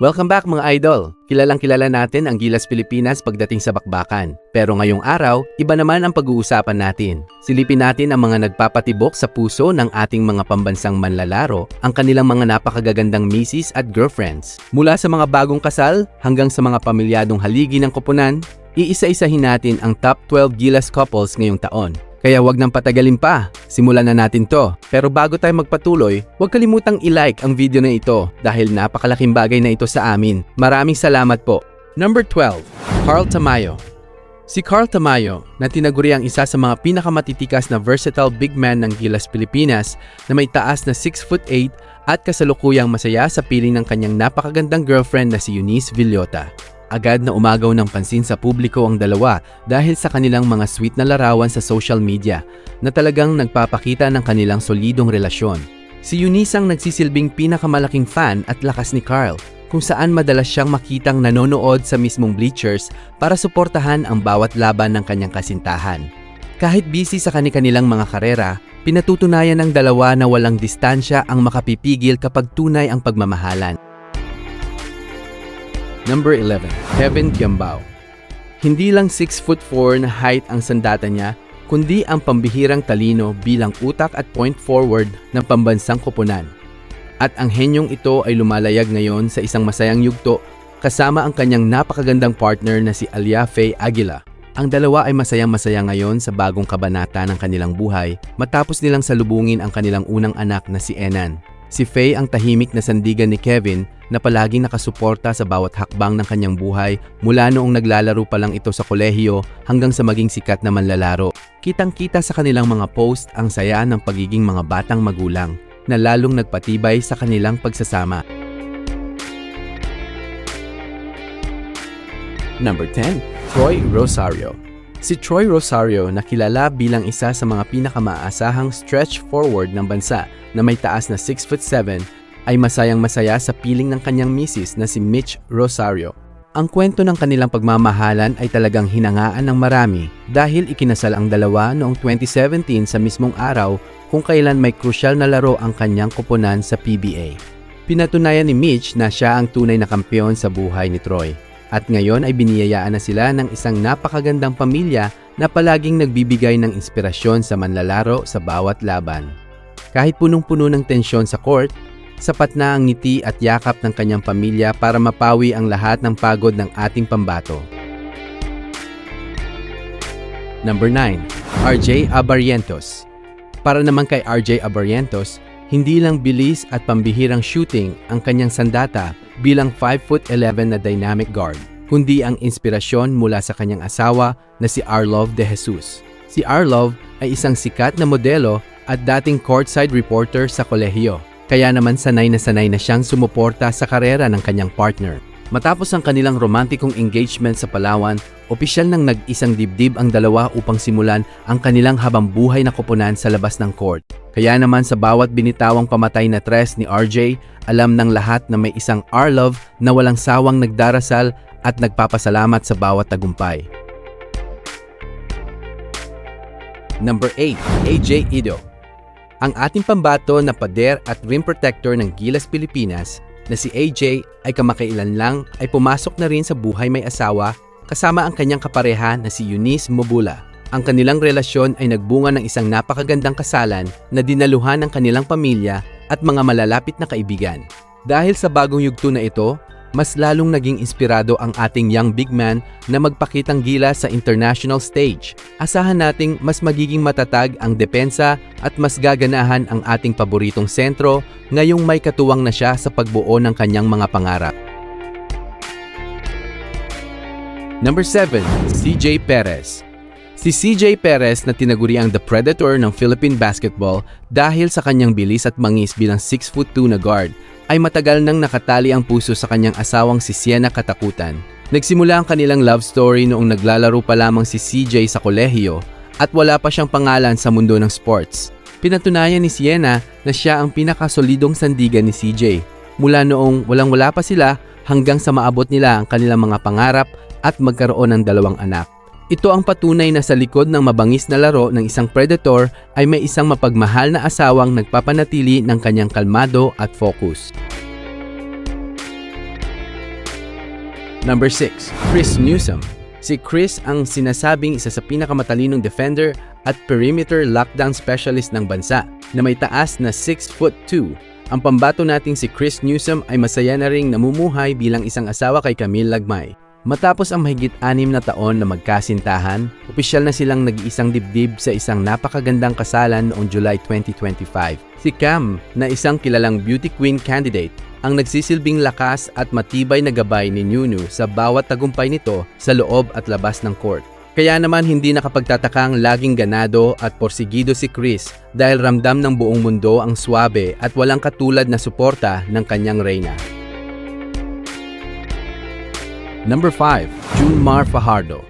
Welcome back mga idol! Kilalang kilala natin ang Gilas Pilipinas pagdating sa bakbakan. Pero ngayong araw, iba naman ang pag-uusapan natin. Silipin natin ang mga nagpapatibok sa puso ng ating mga pambansang manlalaro, ang kanilang mga napakagagandang misis at girlfriends. Mula sa mga bagong kasal hanggang sa mga pamilyadong haligi ng koponan, iisa-isahin natin ang top 12 Gilas couples ngayong taon. Kaya wag nang patagalin pa, simulan na natin to. Pero bago tayo magpatuloy, huwag kalimutang i-like ang video na ito dahil napakalaking bagay na ito sa amin. Maraming salamat po. Number 12. Carl Tamayo. Si Carl Tamayo, na tinaguri ang isa sa mga pinakamatitikas na versatile big man ng Gilas Pilipinas na may taas na 6'8" at kasalukuyang masaya sa piling ng kanyang napakagandang girlfriend na si Eunice Villota. Agad na umagaw ng pansin sa publiko ang dalawa dahil sa kanilang mga sweet na larawan sa social media na talagang nagpapakita ng kanilang solidong relasyon. Si Eunice ang nagsisilbing pinakamalaking fan at lakas ni Carl, kung saan madalas siyang makitang nanonood sa mismong bleachers para suportahan ang bawat laban ng kanyang kasintahan. Kahit busy sa kanilang mga karera, pinatutunayan ng dalawa na walang distansya ang makapipigil kapag tunay ang pagmamahalan. Number 11. Kevin Kiambao. Hindi lang 6'4" na height ang sandata niya, kundi ang pambihirang talino bilang utak at point forward ng pambansang koponan. At ang henyong ito ay lumalayag ngayon sa isang masayang yugto kasama ang kanyang napakagandang partner na si Alia Faye Aguila. Ang dalawa ay masayang-masaya ngayon sa bagong kabanata ng kanilang buhay matapos nilang salubungin ang kanilang unang anak na si Enan. Si Faye ang tahimik na sandigan ni Kevin na palaging nakasuporta sa bawat hakbang ng kanyang buhay mula noong naglalaro pa lang ito sa kolehiyo hanggang sa maging sikat na manlalaro. Kitang-kita sa kanilang mga post ang saya ng pagiging mga batang magulang na lalong nagpatibay sa kanilang pagsasama. Number 10. Troy Rosario. Si Troy Rosario na kilala bilang isa sa mga pinakamaasahang stretch forward ng bansa na may taas na 6'7" ay masayang-masaya sa piling ng kanyang misis na si Mitch Rosario. Ang kwento ng kanilang pagmamahalan ay talagang hinangaan ng marami dahil ikinasal ang dalawa noong 2017 sa mismong araw kung kailan may krusyal na laro ang kanyang koponan sa PBA. Pinatunayan ni Mitch na siya ang tunay na kampeon sa buhay ni Troy. At ngayon ay biniyayaan na sila ng isang napakagandang pamilya na palaging nagbibigay ng inspirasyon sa manlalaro sa bawat laban. Kahit punong-puno ng tensyon sa court, sapat na ang ngiti at yakap ng kanyang pamilya para mapawi ang lahat ng pagod ng ating pambato. Number 9. RJ Abarrientos. Para naman kay RJ Abarrientos, hindi lang bilis at pambihirang shooting ang kanyang sandata bilang 5'11" na dynamic guard, kundi ang inspirasyon mula sa kanyang asawa na si Arlov De Jesus. Si Arlov ay isang sikat na modelo at dating courtside reporter sa kolehiyo, kaya naman sanay na siyang sumuporta sa karera ng kanyang partner. Matapos ang kanilang romantikong engagement sa Palawan, opisyal nang nag-isang dibdib ang dalawa upang simulan ang kanilang habambuhay na koponan sa labas ng court. Kaya naman sa bawat binitawang pamatay na tres ni RJ, alam ng lahat na may isang Arlov na walang sawang nagdarasal at nagpapasalamat sa bawat tagumpay. Number 8. AJ Ido. Ang ating pambato na pader at rim protector ng Gilas Pilipinas na si AJ ay kamakailan lang ay pumasok na rin sa buhay may asawa kasama ang kanyang kapareha na si Eunice Mobula. Ang kanilang relasyon ay nagbunga ng isang napakagandang kasalan na dinaluhan ng kanilang pamilya at mga malalapit na kaibigan. Dahil sa bagong yugto na ito, mas lalong naging inspirado ang ating young big man na magpakitang gilas sa international stage. Asahan nating mas magiging matatag ang depensa at mas gaganahan ang ating paboritong sentro ngayong may katuwang na siya sa pagbuo ng kanyang mga pangarap. Number 7. CJ Perez. Si CJ Perez na tinaguri ang The Predator ng Philippine basketball dahil sa kanyang bilis at mangis bilang 6'2" na guard, ay matagal nang nakatali ang puso sa kanyang asawang si Sienna Katakutan. Nagsimula ang kanilang love story noong naglalaro pa lamang si CJ sa kolehiyo at wala pa siyang pangalan sa mundo ng sports. Pinatunayan ni Sienna na siya ang pinakasolidong sandigan ni CJ mula noong walang-wala pa sila hanggang sa maabot nila ang kanilang mga pangarap at magkaroon ng 2 anak. Ito ang patunay na sa likod ng mabangis na laro ng isang Predator ay may isang mapagmahal na asawang nagpapanatili ng kanyang kalmado at focus. Number 6. Chris Newsome. Si Chris ang sinasabing isa sa pinakamatalinong defender at perimeter lockdown specialist ng bansa na may taas na 6'2". Ang pambato nating si Chris Newsome ay masaya na ring namumuhay bilang isang asawa kay Camille Lagmay. Matapos ang mahigit 6 na taon na magkasintahan, opisyal na silang nag-iisang dibdib sa isang napakagandang kasalan noong July 2025. Si Cam, na isang kilalang beauty queen candidate, ang nagsisilbing lakas at matibay na gabay ni Nunu sa bawat tagumpay nito sa loob at labas ng court. Kaya naman hindi nakapagtatakang laging ganado at porsigido si Chris dahil ramdam ng buong mundo ang swabe at walang katulad na suporta ng kanyang reyna. Number 5. Junmar Fajardo.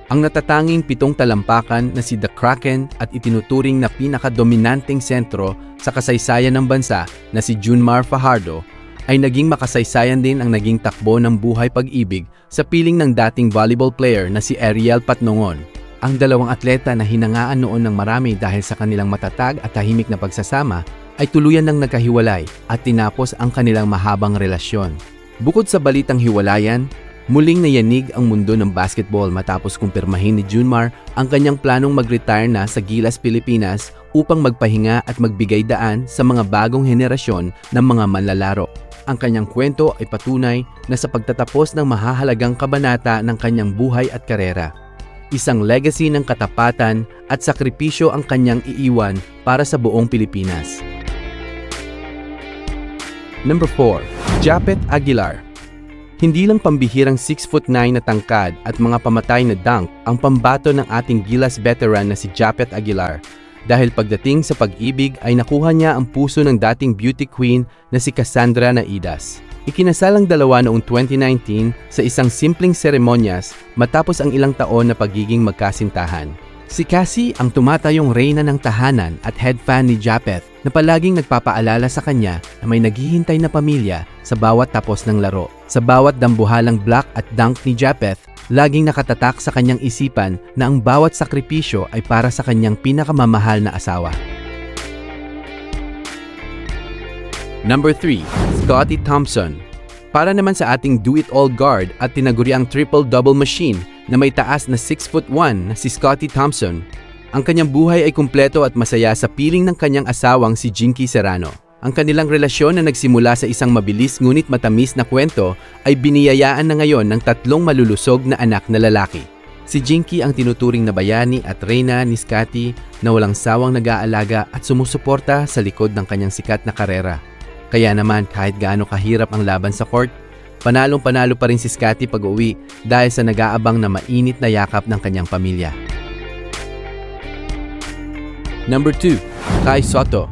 Ang natatanging 7 talampakan na si The Kraken at itinuturing na pinakadominanteng sentro sa kasaysayan ng bansa na si Junmar Fajardo ay naging makasaysayan din ang naging takbo ng buhay pag-ibig sa piling ng dating volleyball player na si Ariel Patnongon. Ang dalawang atleta na hinangaan noon ng marami dahil sa kanilang matatag at tahimik na pagsasama ay tuluyan ng nagkahiwalay at tinapos ang kanilang mahabang relasyon. Bukod sa balitang hiwalayan, muling nayanig ang mundo ng basketball matapos kumpirmahin ni Junmar ang kanyang planong mag-retire na sa Gilas Pilipinas upang magpahinga at magbigay daan sa mga bagong henerasyon ng mga manlalaro. Ang kanyang kwento ay patunay na sa pagtatapos ng mahahalagang kabanata ng kanyang buhay at karera. Isang legacy ng katapatan at sakripisyo ang kanyang iiwan para sa buong Pilipinas. Number 4. Japeth Aguilar. Hindi lang pambihirang 6'9" na tangkad at mga pamatay na dunk ang pambato ng ating Gilas veteran na si Japeth Aguilar dahil pagdating sa pag-ibig ay nakuha niya ang puso ng dating beauty queen na si Cassandra Naidas. Ikinasalang dalawa noong 2019 sa isang simpleng seremonyas matapos ang ilang taon na pagiging magkasintahan. Si Cassie ang tumatayong reyna ng tahanan at head fan ni Japeth na palaging nagpapaalala sa kanya na may naghihintay na pamilya sa bawat tapos ng laro. Sa bawat dambuhalang block at dunk ni Japeth, laging nakatatak sa kanyang isipan na ang bawat sakripisyo ay para sa kanyang pinakamamahal na asawa. Number 3. Scottie Thompson. Para naman sa ating do-it-all guard at tinaguriang triple-double machine na may taas na 6'1" na si Scottie Thompson, ang kanyang buhay ay kumpleto at masaya sa piling ng kanyang asawang si Jinky Serrano. Ang kanilang relasyon na nagsimula sa isang mabilis ngunit matamis na kwento ay biniyayaan na ngayon ng 3 malulusog na anak na lalaki. Si Jinky ang tinuturing na bayani at reyna ni Scottie na walang sawang nag-aalaga at sumusuporta sa likod ng kanyang sikat na karera. Kaya naman kahit gaano kahirap ang laban sa court, panalong-panalo pa rin si Scottie pag-uwi dahil sa nag-aabang na mainit na yakap ng kanyang pamilya. Number 2. Kai Sotto.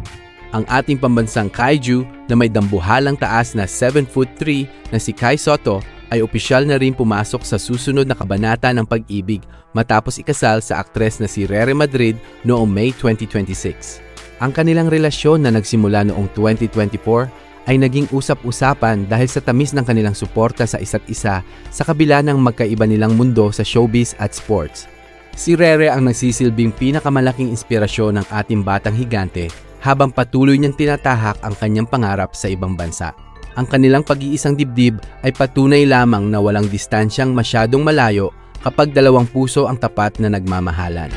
Ang ating pambansang kaiju na may dambuhalang taas na 7'3" na si Kai Sotto ay opisyal na rin pumasok sa susunod na kabanata ng pag-ibig matapos ikasal sa aktres na si Rere Madrid noong May 2026. Ang kanilang relasyon na nagsimula noong 2024 ay naging usap-usapan dahil sa tamis ng kanilang suporta sa isa't isa sa kabila ng magkaiba nilang mundo sa showbiz at sports. Si Rere ang nagsisilbing pinakamalaking inspirasyon ng ating batang higante habang patuloy niyang tinatahak ang kanyang pangarap sa ibang bansa. Ang kanilang pag-iisang dibdib ay patunay lamang na walang distansyang masyadong malayo kapag dalawang puso ang tapat na nagmamahalan.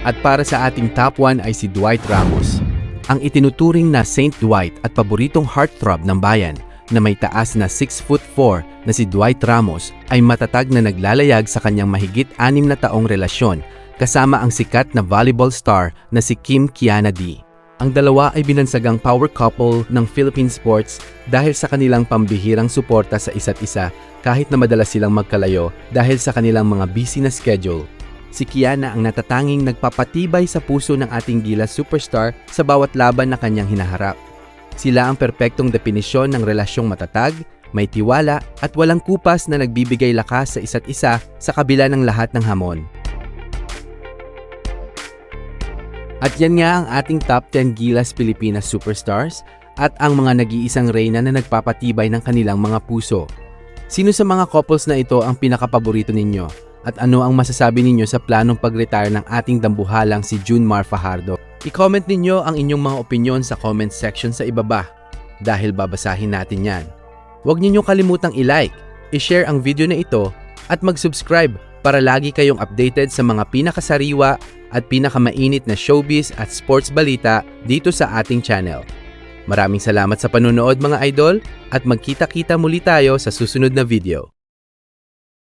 At para sa ating top 1 ay si Dwight Ramos. Ang itinuturing na Saint Dwight at paboritong heartthrob ng bayan na may taas na 6'4" na si Dwight Ramos ay matatag na naglalayag sa kanyang mahigit 6 na taong relasyon kasama ang sikat na volleyball star na si Kim Kiana D. Ang dalawa ay binansagang power couple ng Philippine sports dahil sa kanilang pambihirang suporta sa isa't isa kahit na madalas silang magkalayo dahil sa kanilang mga busy na schedule. Si Kiana ang natatanging nagpapatibay sa puso ng ating Gilas superstar sa bawat laban na kanyang hinaharap. Sila ang perpektong definisyon ng relasyong matatag, may tiwala at walang kupas na nagbibigay lakas sa isa't isa sa kabila ng lahat ng hamon. At yan nga ang ating top 10 Gilas Pilipinas superstars at ang mga nag-iisang reyna na nagpapatibay ng kanilang mga puso. Sino sa mga couples na ito ang pinakapaborito ninyo? At ano ang masasabi ninyo sa planong pag-retire ng ating dambuhalang si Junmar Fajardo? I-comment ninyo ang inyong mga opinyon sa comment section sa ibaba dahil babasahin natin yan. Huwag ninyong kalimutang i-like, i-share ang video na ito at mag-subscribe para lagi kayong updated sa mga pinakasariwa at pinakamainit na showbiz at sports balita dito sa ating channel. Maraming salamat sa panunood mga idol at magkita-kita muli tayo sa susunod na video.